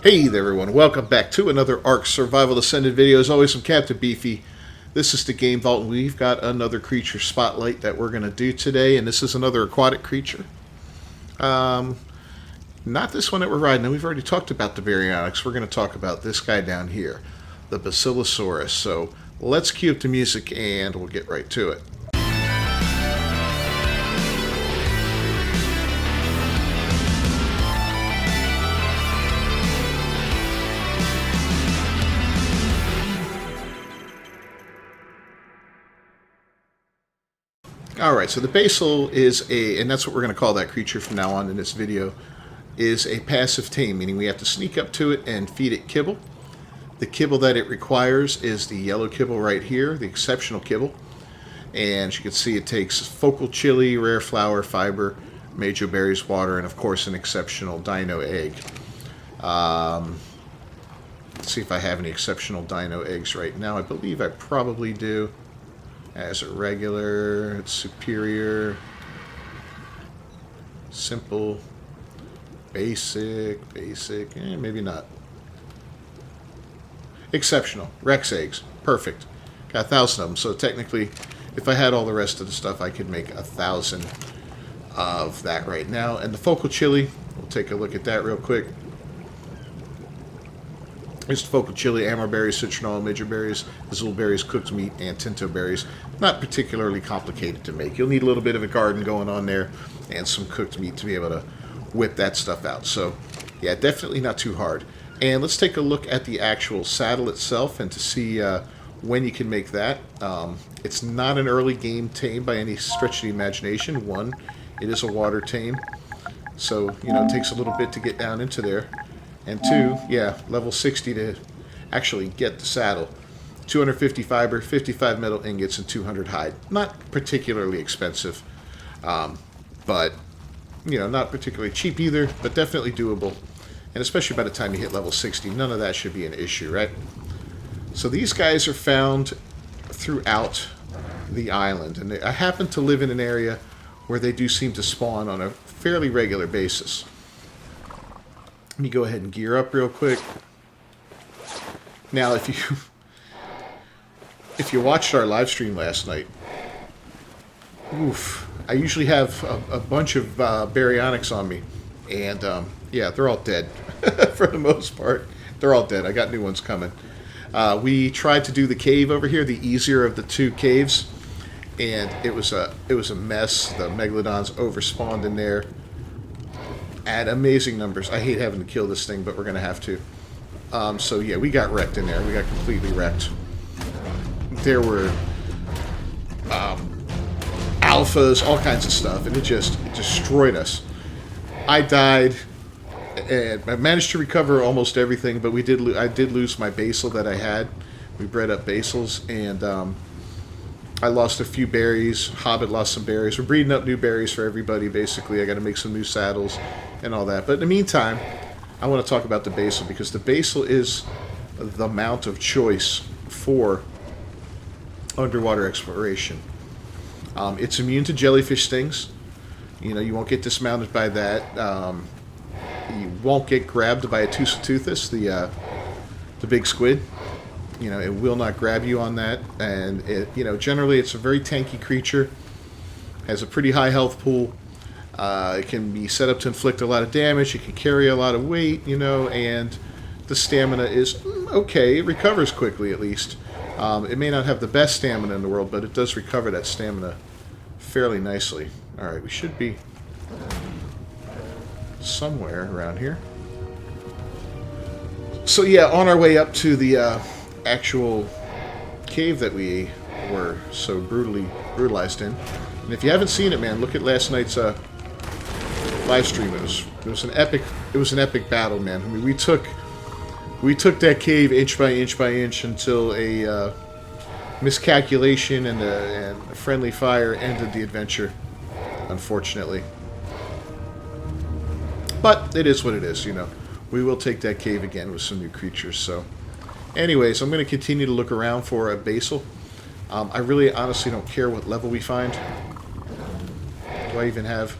Hey there everyone, welcome back to another Ark Survival Ascended video. As always, I'm Captain Beefy. This is the Game Vault, and we've got another creature spotlight that we're going to do today, and this is another aquatic creature. Not this one that we're riding. We've already talked about the baryonyx. We're going to talk about this guy down here, the Basilosaurus. So let's cue up the music and we'll get right to it. Alright, so the basal is and that's what we're going to call that creature from now on in this video, is a passive tame, meaning we have to sneak up to it and feed it kibble. The kibble that it requires is the yellow kibble right here, the exceptional kibble. And as you can see, it takes focal chili, rare flower, fiber, major berries, water, and of course an exceptional dino egg. Let's see if I have any exceptional dino eggs right now. I believe I probably do. As a regular, it's superior, simple, basic, maybe not. Exceptional, Rex eggs, perfect. Got 1,000 of them, so technically, if I had all the rest of the stuff, I could make 1,000 of that right now. And the focal chili, we'll take a look at that real quick. Here's the focal chili, amber berries, citronella, major berries, azul berries, cooked meat, and tinto berries. Not particularly complicated to make. You'll need a little bit of a garden going on there and some cooked meat to be able to whip that stuff out. So, yeah, definitely not too hard. And let's take a look at the actual saddle itself and to see when you can make that. It's not an early game tame by any stretch of the imagination. One, it is a water tame. So, you know, it takes a little bit to get down into there. And two, yeah, level 60 to actually get the saddle. 250 fiber, 55 metal ingots, and 200 hide. Not particularly expensive, but, you know, not particularly cheap either, but definitely doable. And especially by the time you hit level 60, none of that should be an issue, right? So these guys are found throughout the island. And I happen to live in an area where they do seem to spawn on a fairly regular basis. Let me go ahead and gear up real quick. Now, if you watched our live stream last night, oof, I usually have a bunch of baryonyx on me, and yeah, they're all dead for the most part. They're all dead. I got new ones coming. We tried to do the cave over here, the easier of the two caves, and it was a mess. The megalodons overspawned in there at amazing numbers. I hate having to kill this thing, but we're going to have to. So yeah, we got wrecked in there. We got completely wrecked. There were alphas, all kinds of stuff, and it just destroyed us. I died, and I managed to recover almost everything, but I did lose my basal that I had. We bred up basals, and I lost a few berries. Hobbit lost some berries. We're breeding up new berries for everybody, basically. I got to make some new saddles and all that. But in the meantime, I want to talk about the basal, because the basal is the mount of choice for underwater exploration. It's immune to jellyfish stings. You know, you won't get dismounted by that. You won't get grabbed by a Tusiteuthis, the big squid. You know, it will not grab you on that, and it, you know, generally it's a very tanky creature, has a pretty high health pool. It can be set up to inflict a lot of damage. It can carry a lot of weight, you know, and the stamina is okay. It recovers quickly, at least. It may not have the best stamina in the world, but it does recover that stamina fairly nicely. All right, we should be somewhere around here. So yeah, on our way up to the actual cave that we were so brutalized in. And if you haven't seen it, man, look at last night's live stream. It was an epic battle, man. I mean, we took that cave inch by inch until a miscalculation and a friendly fire ended the adventure, unfortunately. But it is what it is, you know. We will take that cave again with some new creatures, so. Anyways, I'm going to continue to look around for a basal. I really honestly don't care what level we find. Do I even have...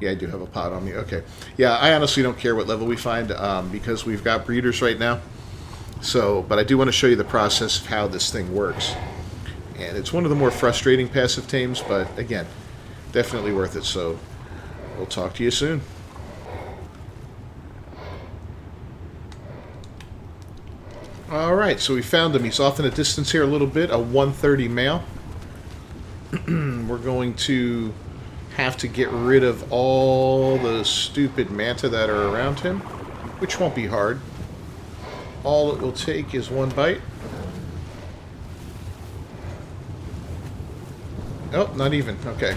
Yeah, I do have a pod on me. Okay. Yeah, I honestly don't care what level we find because we've got breeders right now. So, but I do want to show you the process of how this thing works. And it's one of the more frustrating passive tames, but again, definitely worth it. So, we'll talk to you soon. Alright, so we found him. He's off in the distance here a little bit, a 130 male. We're going to have to get rid of all the stupid manta that are around him, which won't be hard. All it will take is one bite. Oh, not even. Okay.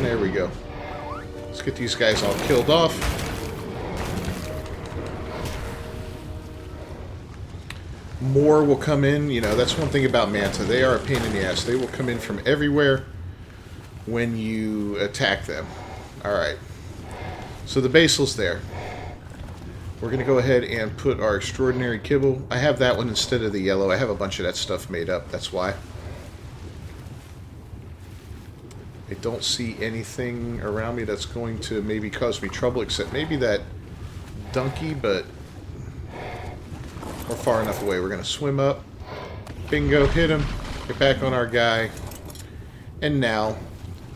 There we go. Let's get these guys all killed off. More will come in. You know, that's one thing about manta. They are a pain in the ass. They will come in from everywhere when you attack them. Alright. So the basil's there. We're going to go ahead and put our extraordinary kibble. I have that one instead of the yellow. I have a bunch of that stuff made up. That's why. I don't see anything around me that's going to maybe cause me trouble, except maybe that donkey, but we're far enough away. We're going to swim up. Bingo, hit him. Get back on our guy. And now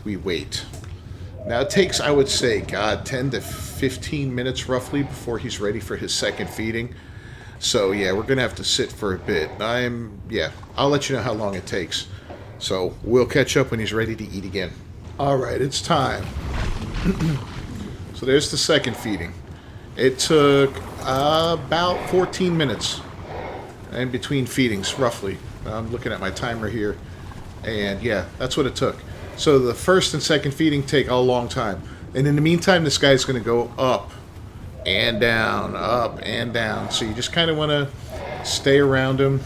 we wait. Now it takes, I would say, God, 10 to 15 minutes roughly before he's ready for his second feeding. So yeah, we're going to have to sit for a bit. I'll let you know how long it takes. So we'll catch up when he's ready to eat again. Alright, it's time. So there's the second feeding. It took about 14 minutes in between feedings, roughly. I'm looking at my timer here. And yeah, that's what it took. So the first and second feeding take a long time. And in the meantime, this guy's going to go up and down, up and down. So you just kind of want to stay around him.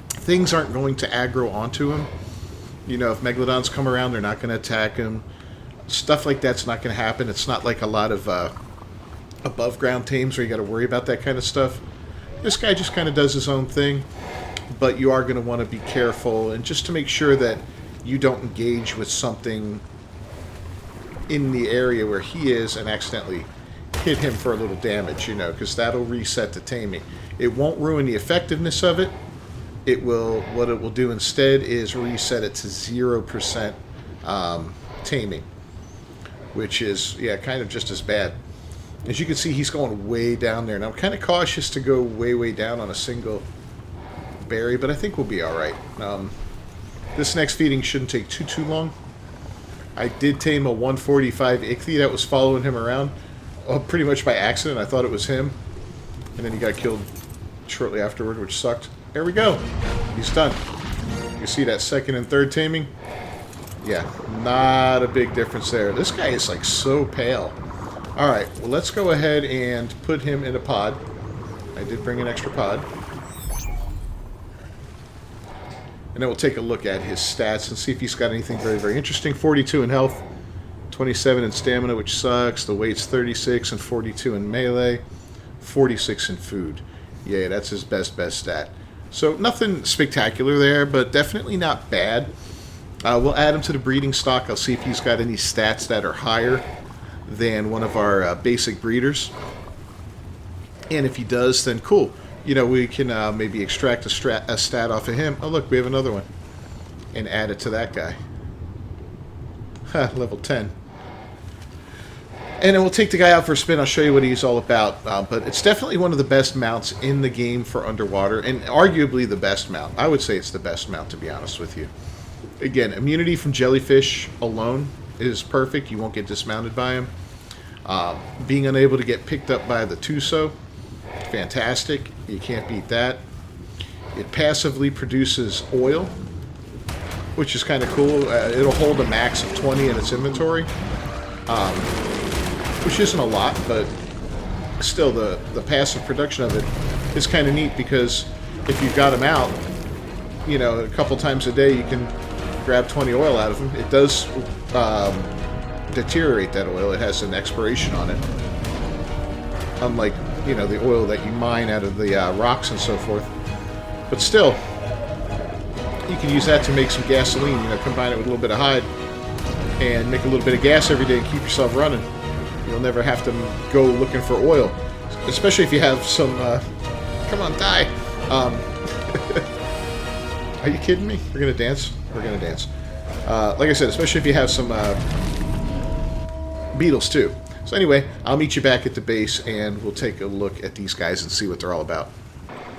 Things aren't going to aggro onto him. You know, if megalodons come around, they're not going to attack him. Stuff like that's not going to happen. It's not like a lot of above ground tames where you got to worry about that kind of stuff. This guy just kind of does his own thing. But you are going to want to be careful, and just to make sure that you don't engage with something in the area where he is and accidentally hit him for a little damage, you know, because that'll reset the taming. It won't ruin the effectiveness of it. It will, what it will do instead is reset it to 0% taming, which is, yeah, kind of just as bad. As you can see, he's going way down there. And I'm kind of cautious to go way, way down on a single berry, but I think we'll be alright. This next feeding shouldn't take too long. I did tame a 145 ichthy that was following him around, pretty much by accident. I thought it was him, and then he got killed shortly afterward, which sucked. There we go. He's done. You see that second and third taming? Yeah, not a big difference there. This guy is like so pale. Alright, well, let's go ahead and put him in a pod. I did bring an extra pod. And then we'll take a look at his stats and see if he's got anything very, very interesting. 42 in health, 27 in stamina, which sucks. The weight's 36 and 42 in melee, 46 in food. Yeah, that's his best stat. So nothing spectacular there, but definitely not bad. We'll add him to the breeding stock. I'll see if he's got any stats that are higher than one of our basic breeders. And if he does, then cool. You know, we can maybe extract a stat off of him. Oh, look, we have another one. And add it to that guy. Level 10. And then we'll take the guy out for a spin. I'll show you what he's all about. But it's definitely one of the best mounts in the game for underwater. And arguably the best mount. I would say it's the best mount, to be honest with you. Again, immunity from jellyfish alone is perfect. You won't get dismounted by him. Being unable to get picked up by the Tuso. Fantastic. You can't beat that. It passively produces oil, which is kind of cool. It'll hold a max of 20 in its inventory, which isn't a lot, but still the passive production of it is kind of neat, because if you've got them out, you know, a couple times a day, you can grab 20 oil out of them. It does deteriorate that oil. It has an expiration on it, unlike, you know, the oil that you mine out of the rocks and so forth. But still, you can use that to make some gasoline, you know, combine it with a little bit of hide, and make a little bit of gas every day and keep yourself running. You'll never have to go looking for oil, especially if you have some. Come on, die! Are you kidding me? We're gonna dance. We're gonna dance. Like I said, especially if you have some beetles too. So anyway, I'll meet you back at the base, and we'll take a look at these guys and see what they're all about.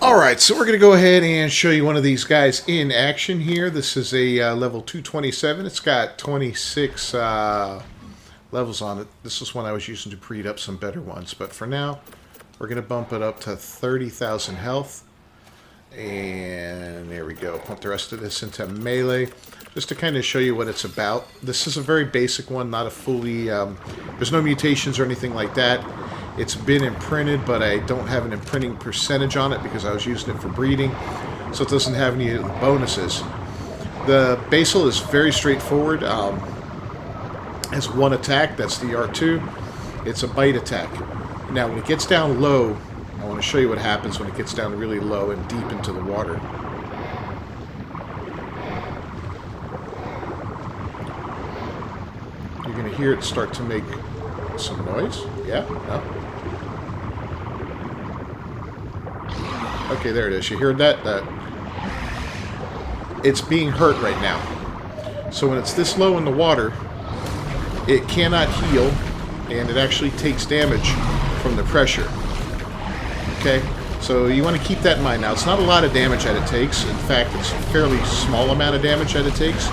Alright, so we're going to go ahead and show you one of these guys in action here. This is a level 227. It's got 26 levels on it. This is one I was using to breed up some better ones. But for now, we're going to bump it up to 30,000 health. And there we go. Pump the rest of this into melee, just to kind of show you what it's about. This is a very basic one, not a fully... there's no mutations or anything like that. It's been imprinted, but I don't have an imprinting percentage on it because I was using it for breeding, so it doesn't have any bonuses. The basal is very straightforward. Has one attack, that's the R2. It's a bite attack. Now, when it gets down low, I want to show you what happens when it gets down really low and deep into the water. You're going to hear it start to make some noise. Yeah? No? Okay, there it is. You heard that? It's being hurt right now. So when it's this low in the water, it cannot heal, and it actually takes damage from the pressure. Okay? So you want to keep that in mind. Now, it's not a lot of damage that it takes. In fact, it's a fairly small amount of damage that it takes.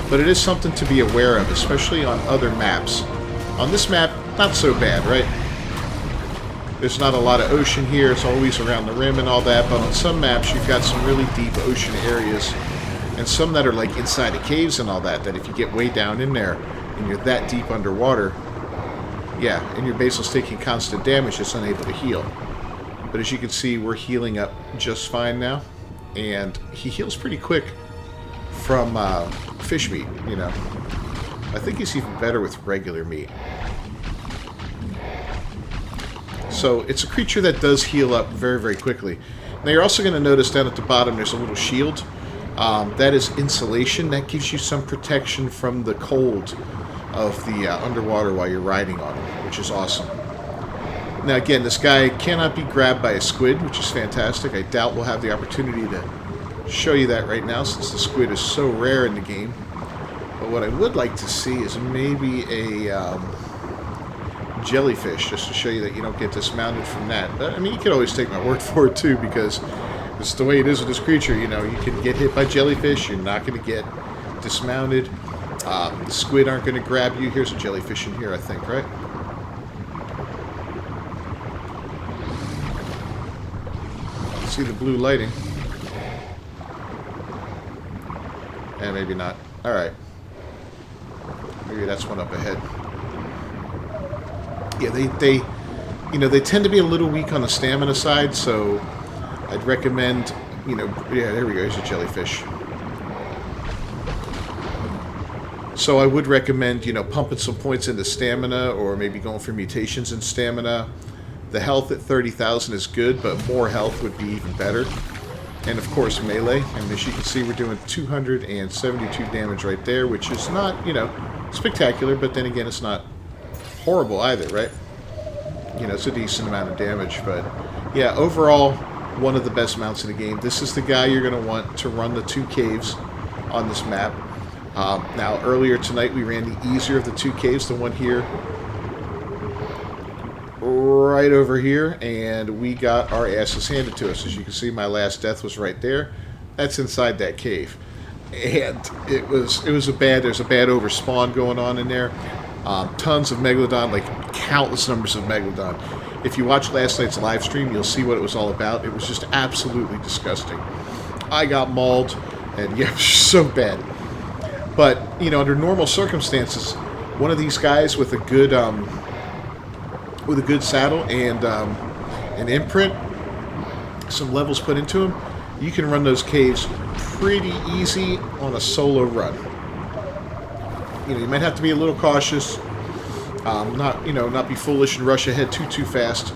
But it is something to be aware of, especially on other maps. On this map, not so bad, right? There's not a lot of ocean here. It's always around the rim and all that. But on some maps, you've got some really deep ocean areas. And some that are like inside of caves and all that, that if you get way down in there and you're that deep underwater, yeah, and your basal's taking constant damage, it's unable to heal. But as you can see, we're healing up just fine now. And he heals pretty quick from fish meat, you know. I think he's even better with regular meat. So it's a creature that does heal up very, very quickly. Now you're also going to notice down at the bottom there's a little shield. That is insulation. That gives you some protection from the cold of the underwater while you're riding on him, which is awesome. Now again, this guy cannot be grabbed by a squid, which is fantastic. I doubt we'll have the opportunity to show you that right now since the squid is so rare in the game. But what I would like to see is maybe a jellyfish, just to show you that you don't get dismounted from that. But I mean, you can always take my word for it too, because it's the way it is with this creature. You know, you can get hit by jellyfish, you're not going to get dismounted. The squid aren't going to grab you. Here's a jellyfish in here, I think, right? See the blue lighting. And maybe not. Alright. Maybe that's one up ahead. Yeah, they tend to be a little weak on the stamina side, so I'd recommend, you know, yeah, there we go, here's a jellyfish. So I would recommend, you know, pumping some points into stamina, or maybe going for mutations in stamina. The health at 30,000 is good, but more health would be even better. And of course, melee. And as you can see, we're doing 272 damage right there, which is not, you know, spectacular, but then again, it's not horrible either, right? You know, it's a decent amount of damage, but yeah, overall, one of the best mounts in the game. This is the guy you're going to want to run the 2 caves on this map. Now, earlier tonight, we ran the easier of the 2 caves, the one here, right over here, and we got our asses handed to us. As you can see, my last death was right there. That's inside that cave. And there's a bad overspawn going on in there. Tons of Megalodon, like countless numbers of Megalodon. If you watch last night's live stream, you'll see what it was all about. It was just absolutely disgusting. I got mauled, and yeah, it was so bad. But, you know, under normal circumstances, one of these guys with a good saddle and an imprint, some levels put into him, you can run those caves pretty easy on a solo run. You know, you might have to be a little cautious, not be foolish and rush ahead too fast,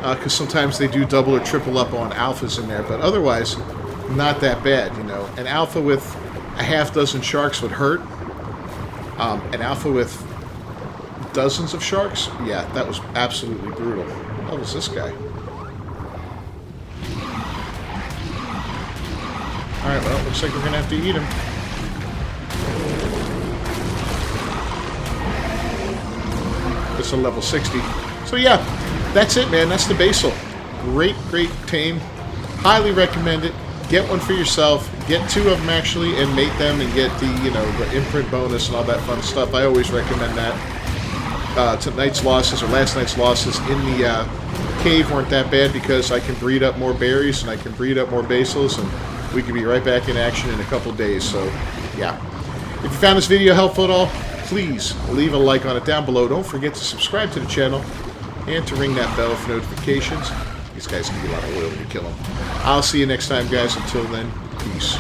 because sometimes they do double or triple up on alphas in there, but otherwise, not that bad. You know, an alpha with a half dozen sharks would hurt, An alpha with dozens of sharks? Yeah, that was absolutely brutal. What was this guy? Alright, well, looks like we're going to have to eat him. It's a level 60. So yeah, that's it, man. That's the Basil. Great, great tame. Highly recommend it. Get one for yourself. Get 2 of them, actually, and mate them and get the, you know, the imprint bonus and all that fun stuff. I always recommend that. Tonight's losses, or last night's losses in the cave weren't that bad because I can breed up more berries and I can breed up more basils, and we can be right back in action in a couple days. So, yeah. If you found this video helpful at all, please leave a like on it down below. Don't forget to subscribe to the channel and to ring that bell for notifications. These guys can be a lot of oil when you kill them. I'll see you next time, guys. Until then, peace.